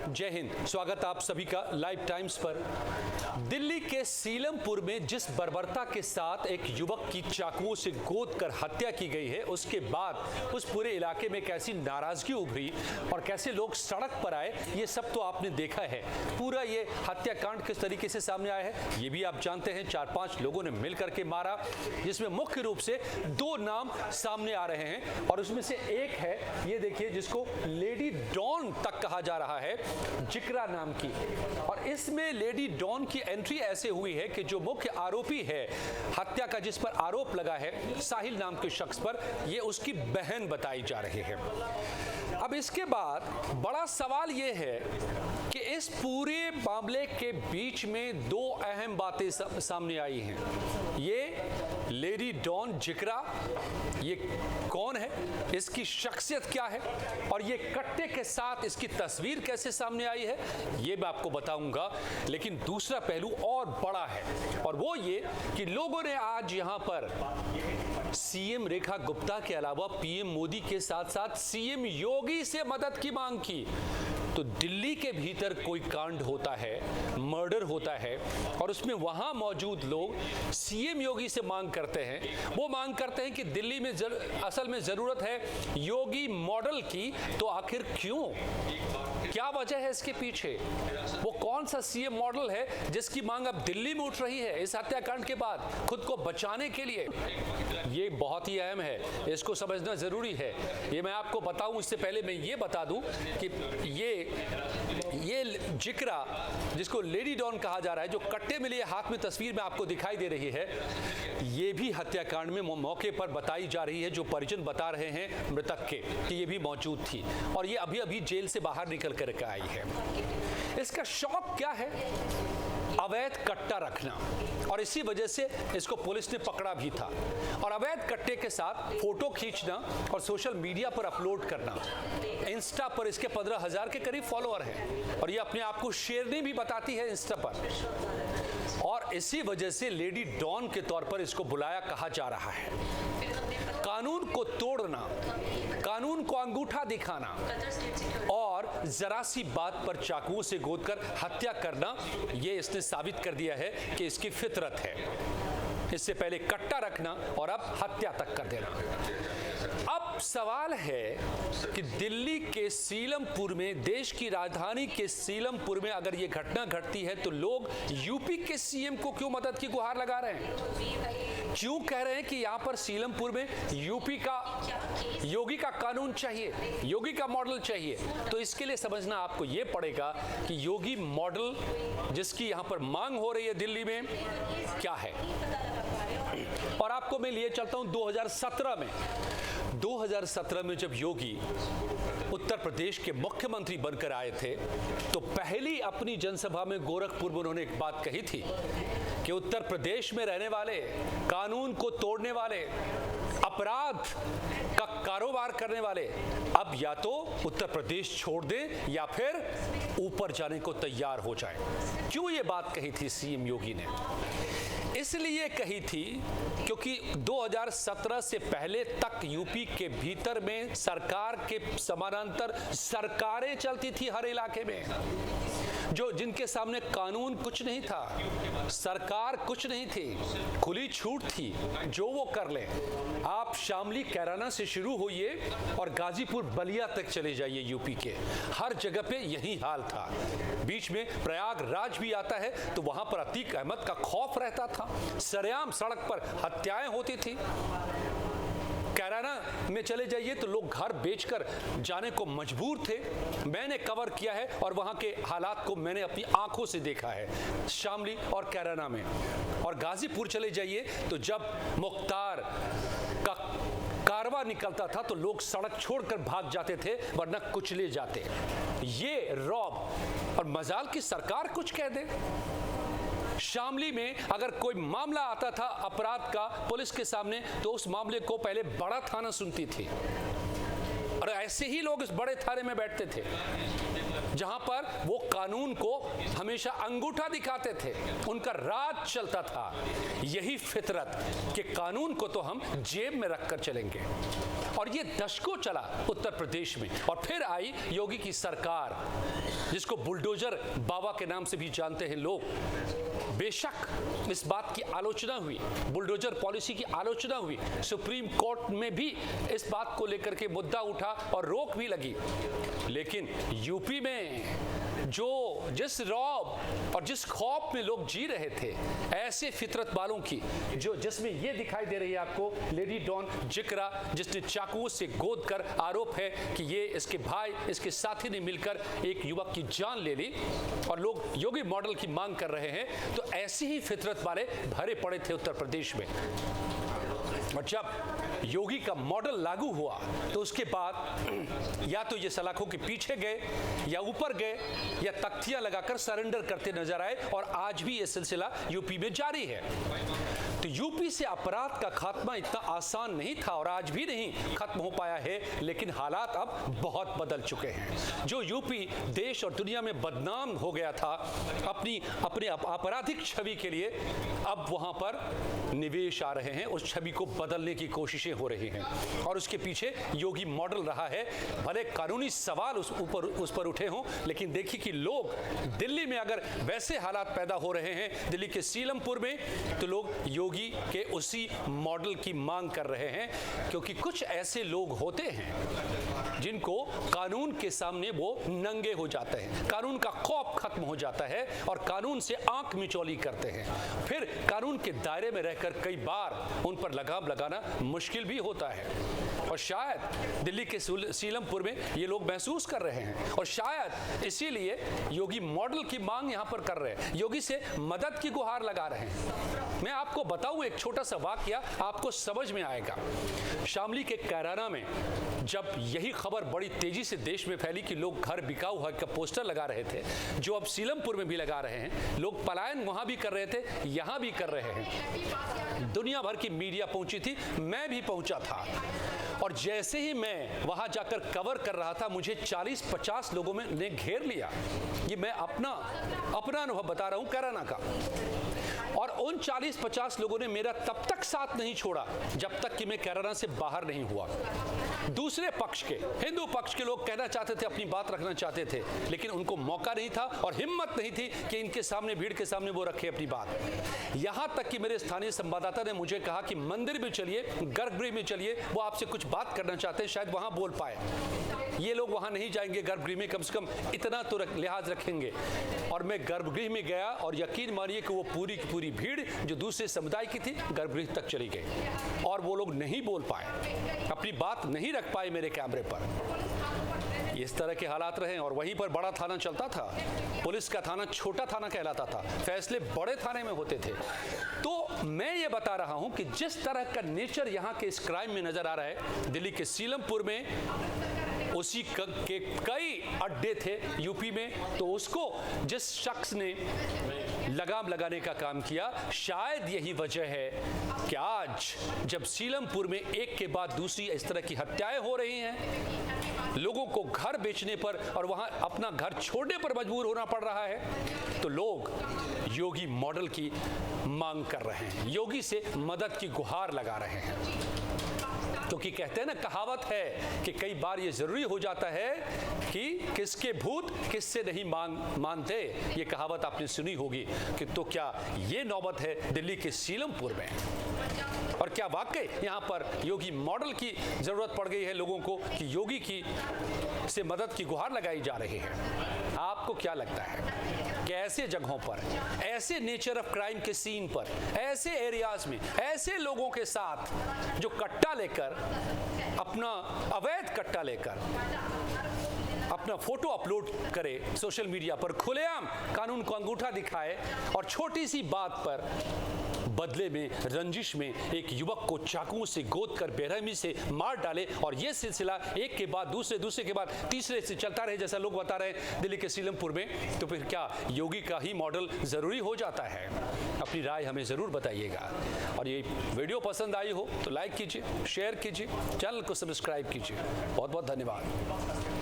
जय हिंद। स्वागत आप सभी का लाइव टाइम्स पर। दिल्ली के सीलमपुर में जिस बर्बरता के साथ एक युवक की चाकुओं से गोद कर हत्या की गई है, उसके बाद उस पूरे इलाके में कैसी नाराजगी उभरी और कैसे लोग सड़क पर आए, ये सब तो आपने देखा है। पूरा ये हत्याकांड किस तरीके से सामने आया है ये भी आप जानते हैं। 4-5 लोगों ने मिलकर के मारा, जिसमें मुख्य रूप से 2 नाम सामने आ रहे हैं और उसमें से एक है, ये देखिए, जिसको लेडी डॉन तक कहा जा रहा है, जिक्रा नाम की। और इसमें लेडी डॉन की एंट्री ऐसे हुई है कि जो मुख्य आरोपी है हत्या का, जिस पर आरोप लगा है साहिल नाम के शख्स पर, ये उसकी बहन बताई जा रही है। अब इसके बाद बड़ा सवाल ये है कि इस पूरे मामले के बीच में 2 अहम बातें सामने आई हैं। ये लेडी डॉन जिक्रा, ये कौन है, इसकी शख्सियत क्या है और ये कट्टे के साथ इसकी तस्वीर कैसे सामने आई है, ये मैं आपको बताऊंगा। लेकिन दूसरा पहलू और बड़ा है और वो ये कि लोगों ने आज यहां पर सीएम रेखा गुप्ता के अलावा पीएम मोदी के साथ साथ सीएम योगी से मदद की मांग की। तो दिल्ली के भीतर कोई कांड होता है, मर्डर होता है और उसमें वहां मौजूद लोग सीएम योगी से मांग करते हैं। वो मांग करते हैं कि दिल्ली में असल में जरूरत है योगी मॉडल की। तो आखिर क्यों, क्या वजह है इसके पीछे? वो कौन सा सीएम मॉडल है जिसकी मांग अब दिल्ली में उठ रही है इस हत्याकांड के बाद खुद को बचाने के लिए? ये बहुत ही अहम है, इसको समझना जरूरी है। ये मैं आपको बताऊं, इससे पहले मैं ये बता दूं कि ये जिक्रा, जिसको लेडी डॉन कहा जा रहा है, जो कट्टे में लिए हाथ में तस्वीर में आपको दिखाई दे रही है, ये भी हत्याकांड में मौके पर बताई जा रही है। जो परिजन बता रहे हैं मृतक के कि ये भी मौजूद थी और ये अभी अभी जेल से बाहर निकल कर आई है। इसका शौक क्या है? अवैध कट्टा रखना, और इसी वजह से इसको पुलिस ने पकड़ा भी था। और अवैध कट्टे के साथ फोटो खींचना और सोशल मीडिया पर अपलोड करना। इंस्टा पर इसके 15,000 के करीब फॉलोअर हैं और ये अपने आप को शेरनी भी बताती है इंस्टा पर। और इसी वजह से लेडी डॉन के तौर पर इसको बुलाया कहा जा रहा है। कानून को तोड़ना, कानून को अंगूठा दिखाना और जरा सी बात पर चाकुओं से गोदकर हत्या करना, ये इसने साबित कर दिया है कि इसकी फितरत है। इससे पहले कट्टा रखना और अब हत्या तक कर देना। अब सवाल है कि दिल्ली के सीलमपुर में, देश की राजधानी के सीलमपुर में अगर ये घटना घटती है तो लोग यूपी के सीएम को क्यों मदद की गुहार लगा रहे हैं? क्यों कह रहे हैं कि यहां पर सीलमपुर में यूपी का, योगी का कानून चाहिए, योगी का मॉडल चाहिए? तो इसके लिए समझना आपको ये पड़ेगा कि योगी मॉडल जिसकी यहां पर मांग हो रही है दिल्ली में, क्या है। और आपको मैं लिए चलता हूं 2017 में जब योगी उत्तर प्रदेश के मुख्यमंत्री बनकर आए थे तो पहली अपनी जनसभा में गोरखपुर में उन्होंने एक बात कही थी कि उत्तर प्रदेश में रहने वाले, कानून को तोड़ने वाले, अपराध का कारोबार करने वाले अब या तो उत्तर प्रदेश छोड़ दें या फिर ऊपर जाने को तैयार हो जाएं। क्यों ये बात कही थी सीएम योगी ने? इसलिए कही थी क्योंकि 2017 से पहले तक यूपी के भीतर में सरकार के समानांतर सरकारें चलती थी हर इलाके में, जिनके सामने कानून कुछ नहीं था, सरकार कुछ नहीं थी, खुली छूट थी, जो वो कर ले। आप शामली कैराना से शुरू होइए और गाजीपुर बलिया तक चले जाइए, यूपी के हर जगह पे यही हाल था। बीच में प्रयागराज भी आता है तो वहां पर अतीक अहमद का खौफ रहता था, सरेआम सड़क पर हत्याएं होती थी। कैराना में चले जाइए तो लोग घर बेचकर जाने को मजबूर थे। मैंने कवर किया है और वहां के हालात को मैंने अपनी आंखों से देखा है, शामली और कैराना में। और गाजीपुर चले जाइए तो जब मुख्तार का कारवा निकलता था तो लोग सड़क छोड़कर भाग जाते थे, वरना कुचले जाते। ये रौब, और मजाल की सरकार कुछ कह दे। शामली में अगर कोई मामला आता था अपराध का पुलिस के सामने तो उस मामले को पहले बड़ा थाना सुनती थी और ऐसे ही लोग इस बड़े थाने में बैठते थे। जहां पर वो कानून को हमेशा अंगूठा दिखाते थे, उनका राज चलता था। यही फितरत कि कानून को तो हम जेब में रखकर चलेंगे। और ये दशकों चला उत्तर प्रदेश में। और फिर आई योगी की सरकार, जिसको बुलडोजर बाबा के नाम से भी जानते हैं लोग। बेशक इस बात की आलोचना हुई, बुलडोजर पॉलिसी की आलोचना हुई, सुप्रीम कोर्ट में भी इस बात को लेकर के मुद्दा उठा और रोक भी लगी। लेकिन यूपी में जिस रौब और जिस खौफ में लोग जी रहे थे, ऐसे फितरत वालों की, जिसमें ये दिखाई दे रही है आपको लेडी डॉन जिक्रा, जिसने चाकुओं से गोद कर, आरोप है कि ये इसके भाई, इसके साथी ने मिलकर एक युवक की जान ले ली, और लोग योगी मॉडल की मांग कर रहे हैं। तो ऐसी ही फितरत वाले भरे पड़े थे उत्तर प्रदेश में। और जब योगी का मॉडल लागू हुआ तो उसके बाद या तो ये सलाखों के पीछे गए, या ऊपर गए, या तख्तियां लगाकर सरेंडर करते नजर आए। और आज भी ये सिलसिला यूपी में जारी है। तो यूपी से अपराध का खात्मा इतना आसान नहीं था और आज भी नहीं खत्म हो पाया है। लेकिन हालात अब बहुत बदल चुके हैं। जो यूपी देश और दुनिया में बदनाम हो गया था अपने आपराधिक छवि के लिए, अब वहां पर निवेश आ रहे हैं। उस छवि को बदलने की कोशिशें हो रही हैं और उसके पीछे योगी मॉडल रहा है। भले कानूनी सवाल उस पर उठे हों, लेकिन देखिए कि लोग दिल्ली में अगर वैसे हालात पैदा हो रहे हैं, दिल्ली के सीलमपुर में, तो लोग योगी के उसी मॉडल की मांग कर रहे हैं। क्योंकि कुछ ऐसे लोग होते हैं जिनको कानून के सामने वो नंगे हो जाते हैं, कानून का खौफ खत्म हो जाता है और कानून से आंख मिचौली करते हैं। फिर कानून के दायरे में रहकर कई बार उन पर लगाम लगाना मुश्किल भी होता है। और शायद दिल्ली के सीलमपुर में ये लोग महसूस कर रहे हैं, और शायद इसीलिए योगी मॉडल की मांग यहां पर कर रहे हैं, योगी से मदद की गुहार लगा रहे हैं। मैं आपको बताऊं एक छोटा सा वाकया, आपको समझ में आएगा। शामली के कैराना में जब यही खबर बड़ी तेजी से देश में फैली कि लोग घर बिकाऊ है का पोस्टर लगा रहे थे, जो अब सीलमपुर में भी लगा रहे हैं, लोग पलायन वहां भी कर रहे थे, यहां भी कर रहे हैं। दुनिया भर की मीडिया पहुंची थी, मैं भी पहुंचा था। और जैसे ही मैं वहां जाकर कवर कर रहा था, मुझे 40-50 लोगों ने घेर लिया। ये मैं अपना अनुभव बता रहा हूं कैराना का। और उन 40-50 लोगों ने मेरा तब तक साथ नहीं छोड़ा जब तक कि मैं कैराना से बाहर नहीं हुआ। दूसरे पक्ष के, हिंदू पक्ष के लोग कहना चाहते थे, अपनी बात रखना चाहते थे, लेकिन उनको मौका नहीं था और हिम्मत नहीं थी कि इनके सामने, भीड़ के सामने वो रखे अपनी बात। यहां तक कि मेरे स्थानीय संवाददाता ने मुझे कहा कि मंदिर में चलिए, गर्भगृह में चलिए, वो आपसे कुछ बात करना चाहते हैं, शायद वहां बोल पाए। ये लोग वहां नहीं जाएंगे गर्भगृह में, कम से कम इतना तो लिहाज रखेंगे। और मैं गर्भगृह में गया और यकीन मानिए कि वो पूरी की पूरी भीड़ जो दूसरे समुदाय की थी गर्भगृह तक चली गई और वो लोग नहीं बोल पाए, अपनी बात नहीं रख पाए मेरे कैमरे पर। इस तरह के हालात रहे। और वहीं पर बड़ा थाना चलता था, पुलिस का थाना छोटा थाना कहलाता था, फैसले बड़े थाने में होते थे। तो मैं ये बता रहा हूं कि जिस तरह का नेचर यहां के इस क्राइम में नजर आ रहा है, दिल्ली के सीलमपुर में उसी के कई अड्डे थे यूपी में। तो उसको जिस शख्स ने लगाम लगाने का काम किया, शायद यही वजह है कि आज जब सीलमपुर में एक के बाद दूसरी इस तरह की हत्याएं हो रही हैं, लोगों को घर बेचने पर और वहां अपना घर छोड़ने पर मजबूर होना पड़ रहा है, तो लोग योगी मॉडल की मांग कर रहे हैं, योगी से मदद की गुहार लगा रहे हैं। क्योंकि कहते हैं ना, कहावत है कि कई बार ये जरूरी हो जाता है कि किसके भूत किससे नहीं मानते। ये कहावत आपने सुनी होगी कि तो क्या ये नौबत है दिल्ली के सीलमपुर में? और क्या वाकई यहाँ पर योगी मॉडल की जरूरत पड़ गई है लोगों को कि योगी की से मदद की गुहार लगाई जा रही है? आपको क्या लगता है कि ऐसे जगहों पर, ऐसे नेचर ऑफ क्राइम के सीन पर, ऐसे एरियाज में, ऐसे लोगों के साथ जो कट्टा लेकर, अपना अवैध कट्टा लेकर अपना फोटो अपलोड करे सोशल मीडिया पर, खुलेआम कानून को अंगूठा दिखाए और छोटी सी बात पर बदले में, रंजिश में एक युवक को चाकुओं से गोद कर बेरहमी से मार डाले, और ये सिलसिला एक के बाद दूसरे, दूसरे के बाद तीसरे से चलता रहे, जैसा लोग बता रहे हैं दिल्ली के सीलमपुर में, तो फिर क्या योगी का ही मॉडल जरूरी हो जाता है? अपनी राय हमें जरूर बताइएगा। और ये वीडियो पसंद आई हो तो लाइक कीजिए, शेयर कीजिए, चैनल को सब्सक्राइब कीजिए। बहुत बहुत धन्यवाद।